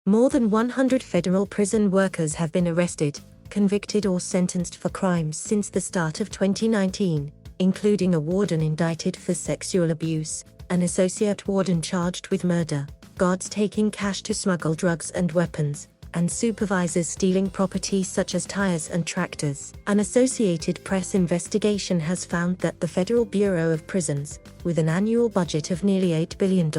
More than 100 federal prison workers have been arrested, convicted or sentenced for crimes since the start of 2019, including a warden indicted for sexual abuse, an associate warden charged with murder, guards taking cash to smuggle drugs and weapons, and supervisors stealing property such as tires and tractors. An Associated Press investigation has found that the Federal Bureau of Prisons, with an annual budget of nearly $8 billion,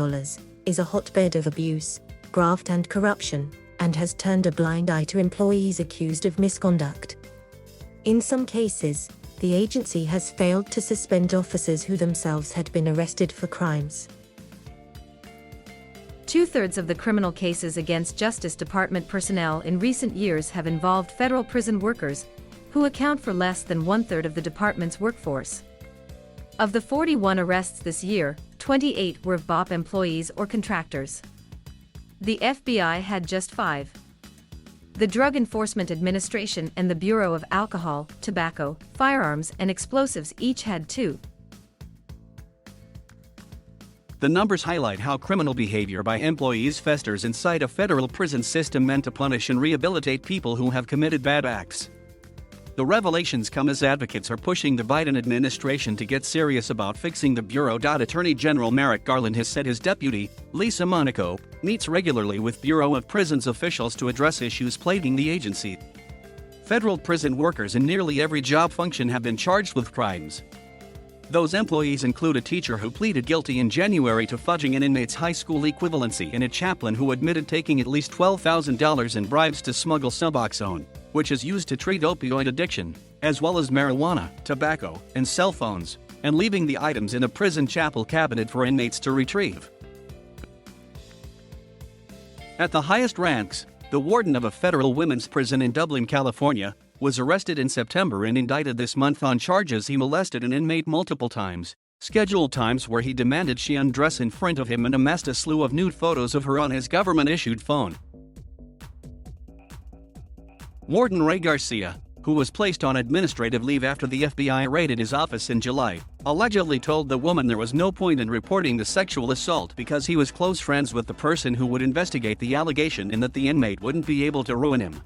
is a hotbed of abuse, graft and corruption, and has turned a blind eye to employees accused of misconduct. In some cases, the agency has failed to suspend officers who themselves had been arrested for crimes. Two-thirds of the criminal cases against Justice Department personnel in recent years have involved federal prison workers, who account for less than one-third of the department's workforce. Of the 41 arrests this year, 28 were of BOP employees or contractors. The FBI had just 5. The Drug Enforcement Administration and the Bureau of Alcohol, Tobacco, Firearms and Explosives each had 2. The numbers highlight how criminal behavior by employees festers inside a federal prison system meant to punish and rehabilitate people who have committed bad acts. The revelations come as advocates are pushing the Biden administration to get serious about fixing the bureau. Attorney General Merrick Garland has said his deputy, Lisa Monaco, meets regularly with Bureau of Prisons officials to address issues plaguing the agency. Federal prison workers in nearly every job function have been charged with crimes. Those employees include a teacher who pleaded guilty in January to fudging an inmate's high school equivalency and a chaplain who admitted taking at least $12,000 in bribes to smuggle Suboxone, which is used to treat opioid addiction, as well as marijuana, tobacco, and cell phones, and leaving the items in a prison chapel cabinet for inmates to retrieve. At the highest ranks, the warden of a federal women's prison in Dublin, California, was arrested in September and indicted this month on charges he molested an inmate multiple times, scheduled times where he demanded she undress in front of him and amassed a slew of nude photos of her on his government-issued phone. Warden Ray Garcia, who was placed on administrative leave after the FBI raided his office in July, allegedly told the woman there was no point in reporting the sexual assault because he was close friends with the person who would investigate the allegation and that the inmate wouldn't be able to ruin him.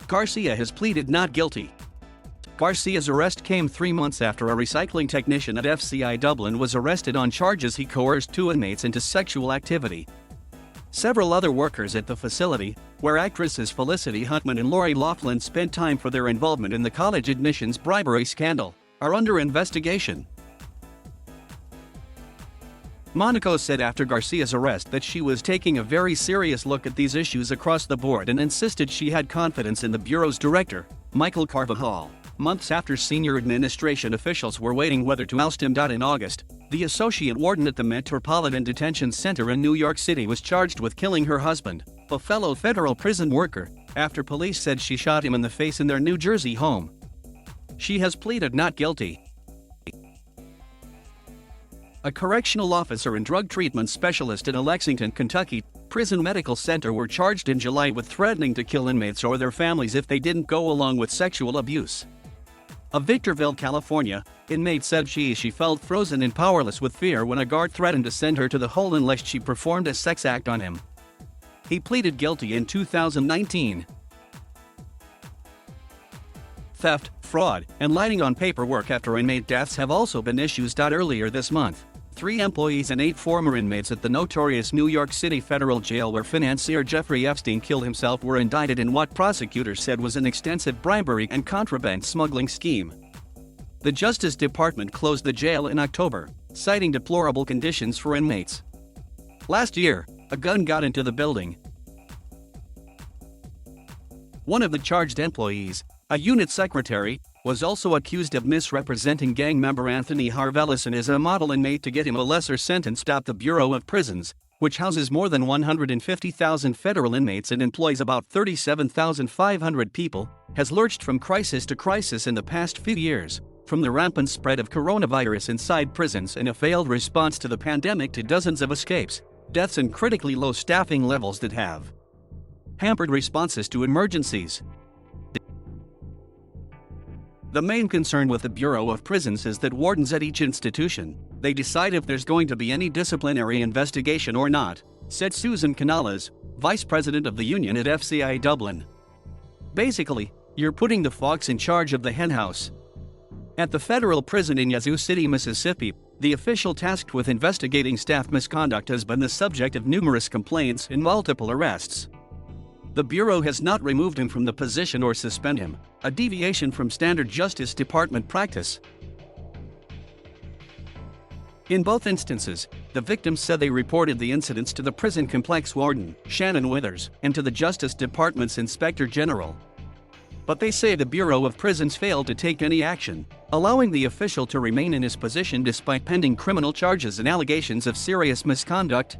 Garcia has pleaded not guilty. Garcia's arrest came 3 months after a recycling technician at FCI Dublin was arrested on charges he coerced 2 inmates into sexual activity. Several other workers at the facility, where actresses Felicity Huntman and Lori Loughlin spent time for their involvement in the college admissions bribery scandal, are under investigation. Monaco said after Garcia's arrest that she was taking a very serious look at these issues across the board and insisted she had confidence in the Bureau's director, Michael Carvajal, months after senior administration officials were waiting whether to oust him. In August, the associate warden at the Metropolitan Detention Center in New York City was charged with killing her husband, a fellow federal prison worker, after police said she shot him in the face in their New Jersey home. She has pleaded not guilty. A correctional officer and drug treatment specialist in a Lexington, Kentucky, prison medical center were charged in July with threatening to kill inmates or their families if they didn't go along with sexual abuse. Of Victorville, California, inmate said she felt frozen and powerless with fear when a guard threatened to send her to the hole unless she performed a sex act on him. He pleaded guilty in 2019. Theft, fraud, and lying on paperwork after inmate deaths have also been issues. Earlier this month, 3 employees and 8 former inmates at the notorious New York City federal jail where financier Jeffrey Epstein killed himself were indicted in what prosecutors said was an extensive bribery and contraband smuggling scheme. The Justice Department closed the jail in October, citing deplorable conditions for inmates. Last year, a gun got into the building. One of the charged employees, a unit secretary, was also accused of misrepresenting gang member Anthony Harvellison as a model inmate to get him a lesser sentence. The Bureau of Prisons, which houses more than 150,000 federal inmates and employs about 37,500 people, has lurched from crisis to crisis in the past few years, from the rampant spread of coronavirus inside prisons and a failed response to the pandemic to dozens of escapes, deaths and critically low staffing levels that have hampered responses to emergencies. The main concern with the Bureau of Prisons is that wardens at each institution, they decide if there's going to be any disciplinary investigation or not, said Susan Canales, vice president of the union at FCI Dublin. Basically, you're putting the fox in charge of the henhouse. At the federal prison in Yazoo City, Mississippi, the official tasked with investigating staff misconduct has been the subject of numerous complaints and multiple arrests. The Bureau has not removed him from the position or suspended him, a deviation from standard Justice Department practice. In both instances, the victims said they reported the incidents to the prison complex warden, Shannon Withers, and to the Justice Department's Inspector General. But they say the Bureau of Prisons failed to take any action, allowing the official to remain in his position despite pending criminal charges and allegations of serious misconduct.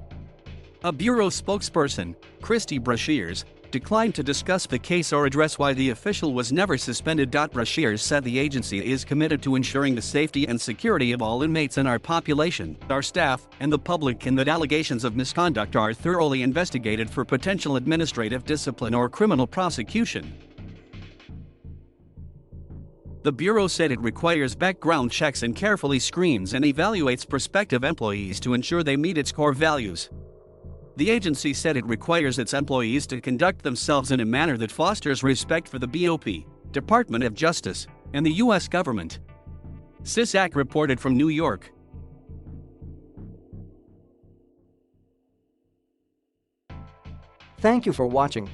A Bureau spokesperson, Christy Brashears, declined to discuss the case or address why the official was never suspended. Brashears said the agency is committed to ensuring the safety and security of all inmates in our population, our staff, and the public, and that allegations of misconduct are thoroughly investigated for potential administrative discipline or criminal prosecution. The Bureau said it requires background checks and carefully screens and evaluates prospective employees to ensure they meet its core values. The agency said it requires its employees to conduct themselves in a manner that fosters respect for the BOP, Department of Justice, and the U.S. government. CISAC reported from New York. Thank you for watching.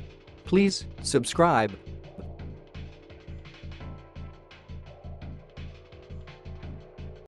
Please subscribe.